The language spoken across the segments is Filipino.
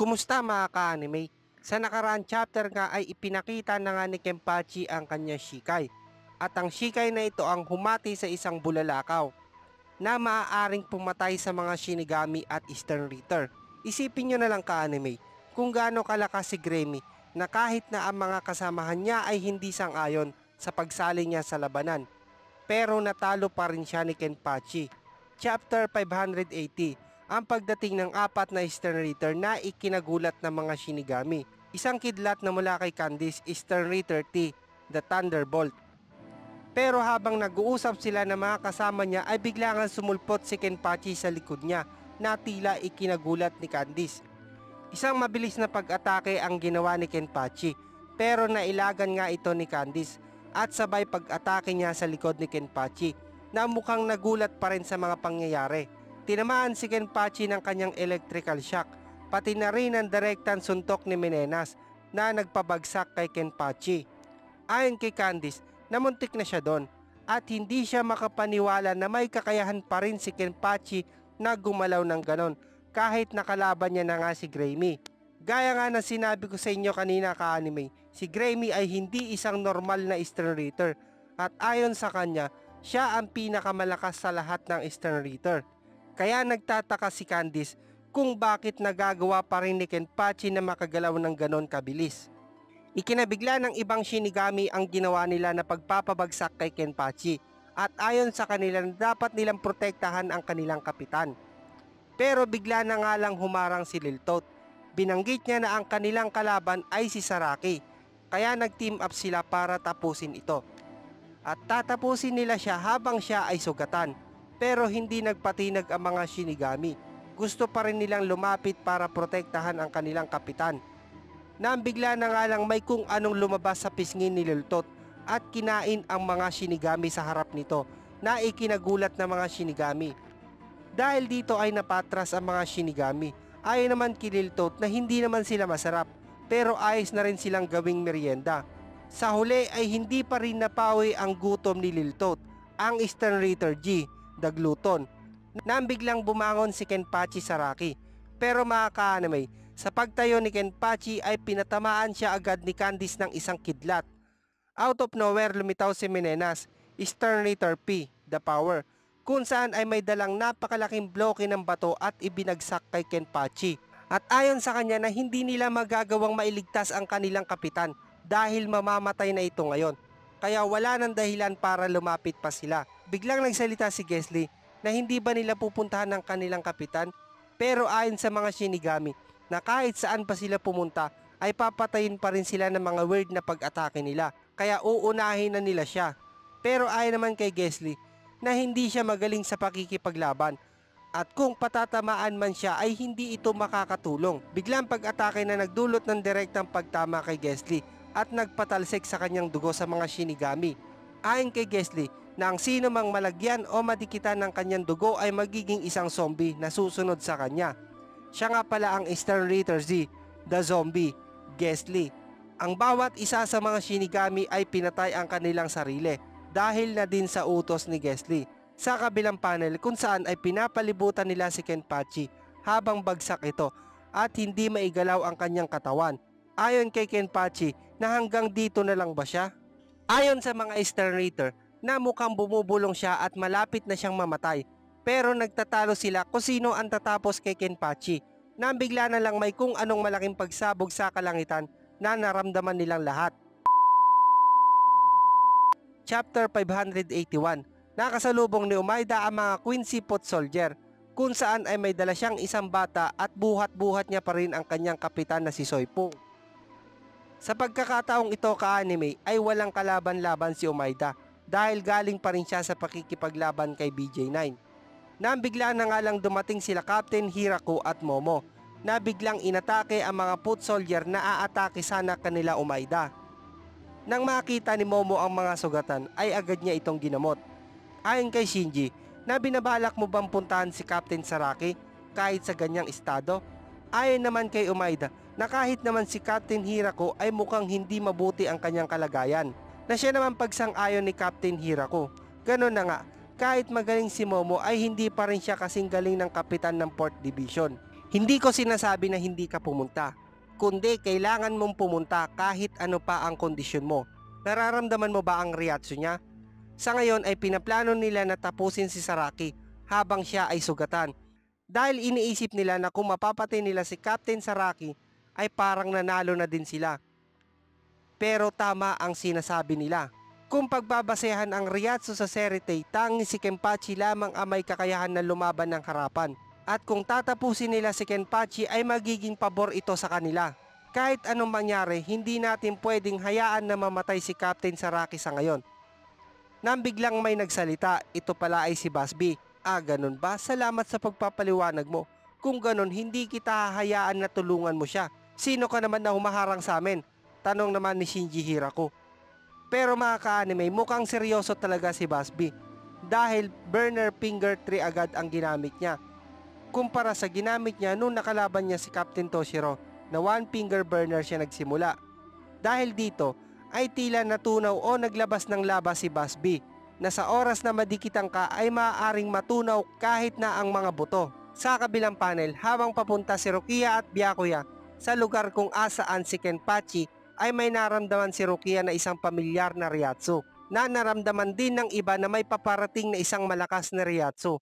Kumusta mga ka-anime? Sa nakaraang chapter nga ay ipinakita na nga ni Kenpachi ang kanyang Shikai. At ang Shikai na ito ang humati sa isang bulalakaw na maaaring pumatay sa mga Shinigami at Eastern Ritter. Isipin nyo na lang ka-anime kung gaano kalakas si Gremi na kahit na ang mga kasamahan niya ay hindi sang-ayon sa pagsali niya sa labanan. Pero natalo pa rin siya ni Kenpachi. Chapter 580, ang pagdating ng apat na Eastern Ritter na ikinagulat ng mga Shinigami. Isang kidlat na mula kay Candice, Eastern Ritter T, the Thunderbolt. Pero habang nag-uusap sila ng mga kasama niya ay bigla nga sumulpot si Kenpachi sa likod niya na tila ikinagulat ni Candice. Isang mabilis na pag-atake ang ginawa ni Kenpachi pero nailagan nga ito ni Candice at sabay pag-atake niya sa likod ni Kenpachi na mukhang nagulat pa rin sa mga pangyayari. Tinamaan si Kenpachi ng kanyang electrical shock, pati na rin ang direktang suntok ni Menenas na nagpabagsak kay Kenpachi. Ayon kay Candice, namuntik na siya doon at hindi siya makapaniwala na may kakayahan pa rin si Kenpachi na gumalaw ng ganon kahit nakalaban niya na nga si Gremi. Gaya nga ng sinabi ko sa inyo kanina ka-anime, si Gremi ay hindi isang normal na Eastern Ritter at ayon sa kanya, siya ang pinakamalakas sa lahat ng Eastern Ritter. Kaya nagtataka si Candice kung bakit nagagawa pa rin ni Kenpachi na makagalaw ng ganon kabilis. Ikinabigla ng ibang Shinigami ang ginawa nila na pagpapabagsak kay Kenpachi at ayon sa kanila dapat nilang protektahan ang kanilang kapitan. Pero bigla na nga lang humarang si Liltot. Binanggit niya na ang kanilang kalaban ay si Saraki, kaya nag-team up sila para tapusin ito. At tatapusin nila siya habang siya ay sugatan, pero hindi nagpatinag ang mga Shinigami. Gusto pa rin nilang lumapit para protektahan ang kanilang kapitan. Nang bigla na nga lang may kung anong lumabas sa pisngin ni Liltot at kinain ang mga Shinigami sa harap nito na ikinagulat ng mga Shinigami. Dahil dito ay napatras ang mga Shinigami. Ayon naman kay Liltot na hindi naman sila masarap pero ayos na rin silang gawing merienda. Sa huli ay hindi pa rin napawi ang gutom ni Liltot, ang Eastern Ritter G, the Glutton. Nang biglang bumangon si Kenpachi Saraki. Pero mga ka-anime, sa pagtayo ni Kenpachi ay pinatamaan siya agad ni Candice ng isang kidlat. Out of nowhere lumitaw si Menenas, Eastern Ritter P, the Power, kung saan ay may dalang napakalaking bloke ng bato at ibinagsak kay Kenpachi. At ayon sa kanya na hindi nila magagawang mailigtas ang kanilang kapitan dahil mamamatay na ito ngayon. Kaya wala nang dahilan para lumapit pa sila. Biglang nagsalita si Gesly na hindi ba nila pupuntahan ng kanilang kapitan, pero ayon sa mga Shinigami na kahit saan pa sila pumunta ay papatayin pa rin sila ng mga weird na pag-atake nila, kaya uunahin na nila siya. Pero ayon naman kay Gesly na hindi siya magaling sa pakikipaglaban at kung patatamaan man siya ay hindi ito makakatulong. Biglang pag-atake na nagdulot ng direktang pagtama kay Gesly at nagpatalsik sa kanyang dugo sa mga Shinigami. Ayon kay Gesly na ang sino mang malagyan o madikitan ng kanyang dugo ay magiging isang zombie na susunod sa kanya. Siya nga pala ang Eastern Ritter Z, the zombie, Gesly. Ang bawat isa sa mga Shinigami ay pinatay ang kanilang sarili dahil na din sa utos ni Gesly. Sa kabilang panel kung saan ay pinapalibutan nila si Kenpachi habang bagsak ito at hindi maigalaw ang kanyang katawan. Ayon kay Kenpachi na hanggang dito na lang ba siya? Ayon sa mga Eastern Ritter na mukhang bumubulong siya at malapit na siyang mamatay. Pero nagtatalo sila kung sino ang tatapos kay Kenpachi. Nang bigla na lang may kung anong malaking pagsabog sa kalangitan na naramdaman nilang lahat. Chapter 581, nakasalubong ni Umaida ang mga Quincy Foot Soldier kung saan ay may dala siyang isang bata at buhat-buhat niya pa rin ang kanyang kapitan na si Soypong. Sa pagkakataong ito ka-anime ay walang kalaban-laban si Umaida dahil galing pa rin siya sa pakikipaglaban kay BJ9. Nang bigla na nga lang dumating sila Captain Hiraku at Momo na biglang inatake ang mga foot soldier na aatake sana kanila Umaida. Nang makita ni Momo ang mga sugatan ay agad niya itong ginamot. Ayon kay Shinji, na binabalak mo bang puntahan si Captain Saraki kahit sa ganyang estado? Ayon naman kay Umaida na kahit naman si Captain Hiraku ay mukhang hindi mabuti ang kanyang kalagayan, na siya naman pagsang-ayon ni Captain Hiraku. Ganon na nga, kahit magaling si Momo ay hindi pa rin siya kasing galing ng kapitan ng 4th Division. Hindi ko sinasabi na hindi ka pumunta, kundi kailangan mong pumunta kahit ano pa ang kondisyon mo. Nararamdaman mo ba ang reaksyon niya? Sa ngayon ay pinaplano nila na tapusin si Saraki habang siya ay sugatan. Dahil iniisip nila na kung mapapatay nila si Captain Saraki ay parang nanalo na din sila. Pero tama ang sinasabi nila. Kung pagbabasehan ang Reiatsu sa Serite, tanging si Kenpachi lamang ang may kakayahan na lumaban ng harapan. At kung tatapusin nila si Kenpachi ay magiging pabor ito sa kanila. Kahit anong mangyari, hindi natin pwedeng hayaan na mamatay si Captain Saraki sa ngayon. Nang biglang may nagsalita, ito pala ay si Busby. Ganun ba? Salamat sa pagpapaliwanag mo. Kung ganun, hindi kita hahayaan na tulungan mo siya. Sino ka naman na humaharang sa amin? Tanong naman ni Shinji Hirako. Pero mga ka-anime, mukhang seryoso talaga si Busby. Dahil burner finger tree agad ang ginamit niya. Kumpara sa ginamit niya nung nakalaban niya si Captain Toshiro na one finger burner siya nagsimula. Dahil dito ay tila natunaw o naglabas ng laba si Busby na sa oras na madikitan ka ay maaaring matunaw kahit na ang mga buto. Sa kabilang panel, habang papunta si Rukia at Byakuya sa lugar kung asaan si Kenpachi ay may naramdaman si Rukia na isang pamilyar na Reiatsu na naramdaman din ng iba na may paparating na isang malakas na Reiatsu.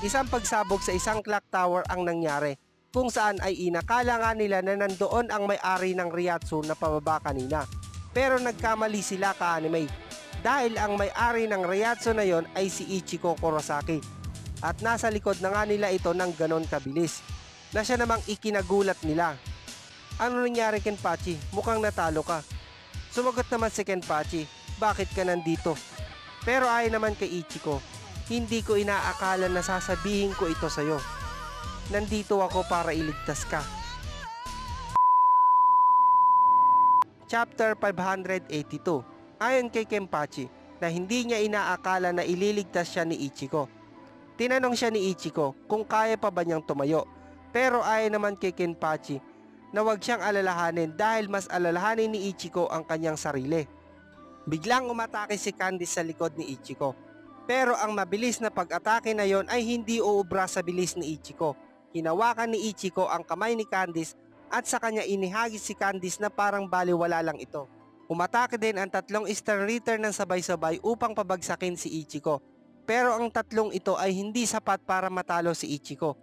Isang pagsabog sa isang clock tower ang nangyari, kung saan ay inakala nga nila na nandoon ang may-ari ng Reiatsu na pababa kanina. Pero nagkamali sila ka-anime, dahil ang may-ari ng Reiatsu na yon ay si Ichiko Kurosaki. At nasa likod na nga nila ito ng ganon kabilis, na siya namang ikinagulat nila. Ano nangyari Kenpachi? Mukhang natalo ka. Sumagot naman si Kenpachi, bakit ka nandito? Pero ayon naman kay Ichiko, hindi ko inaakala na sasabihin ko ito sa'yo. Nandito ako para iligtas ka. Chapter 582. Ayon kay Kenpachi na hindi niya inaakala na ililigtas siya ni Ichiko. Tinanong siya ni Ichiko kung kaya pa ba niyang tumayo. Pero ayon naman kay Kenpachi na wag siyang alalahanin dahil mas alalahanin ni Ichiko ang kanyang sarili. Biglang umatake si Candice sa likod ni Ichiko. Pero ang mabilis na pag-atake na yon ay hindi uubra sa bilis ni Ichiko. Hinawakan ni Ichiko ang kamay ni Candice at sa kanya inihagis si Candice na parang baliwala lang ito. Umatake din ang tatlong Stern Ritter ng sabay-sabay upang pabagsakin si Ichiko. Pero ang tatlong ito ay hindi sapat para matalo si Ichiko.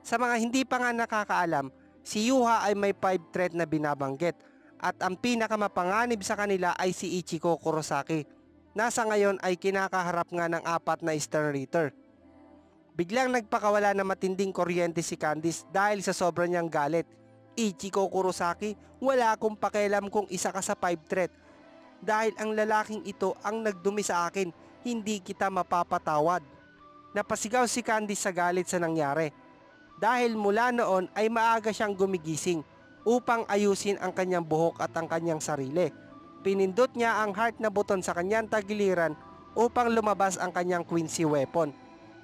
Sa mga hindi pa nga nakakaalam, si Yuha ay may 5 threat na binabanggit at ang pinakamapanganib sa kanila ay si Ichiko Kurosaki. Nasa ngayon ay kinakaharap nga ng 4 na Stern Ritter. Biglang nagpakawala na matinding kuryente si Candice dahil sa sobrang niyang galit. Ichiko Kurosaki, wala akong pakialam kung isa ka sa 5 threat. Dahil ang lalaking ito ang nagdumi sa akin, hindi kita mapapatawad. Napasigaw si Candice sa galit sa nangyari. Dahil mula noon ay maaga siyang gumigising upang ayusin ang kanyang buhok at ang kanyang sarili. Pinindot niya ang heart na buton sa kanyang tagiliran upang lumabas ang kanyang Quincy weapon.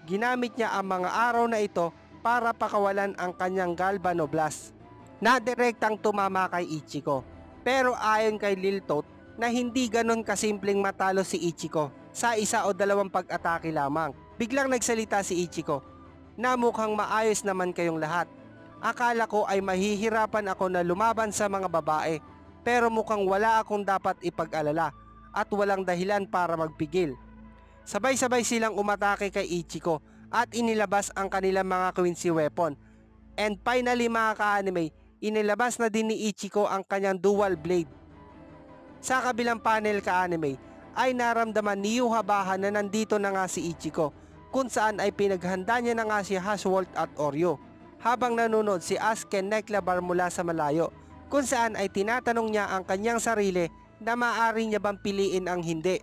Ginamit niya ang mga araw na ito para pakawalan ang kanyang Galvano Blast na direktang tumama kay Ichiko. Pero ayon kay Lil Tot na hindi ganon kasimpleng matalo si Ichiko sa 1 o 2 pag-atake lamang. Biglang nagsalita si Ichiko na mukhang maayos naman kayong lahat. Akala ko ay mahihirapan ako na lumaban sa mga babae. Pero mukhang wala akong dapat ipag-alala at walang dahilan para magpigil. Sabay-sabay silang umatake kay Ichiko at inilabas ang kanilang mga Quincy weapon. And finally mga ka-anime, inilabas na din ni Ichiko ang kanyang dual blade. Sa kabilang panel ka-anime ay naramdaman ni Yuha Baha na nandito na nga si Ichiko, kung saan ay pinaghanda niya na nga si Hashwalt at Oryo. Habang nanonood si Asuke Neclabar mula sa malayo, kung saan ay tinatanong niya ang kanyang sarili na maaari niya bang piliin ang hindi.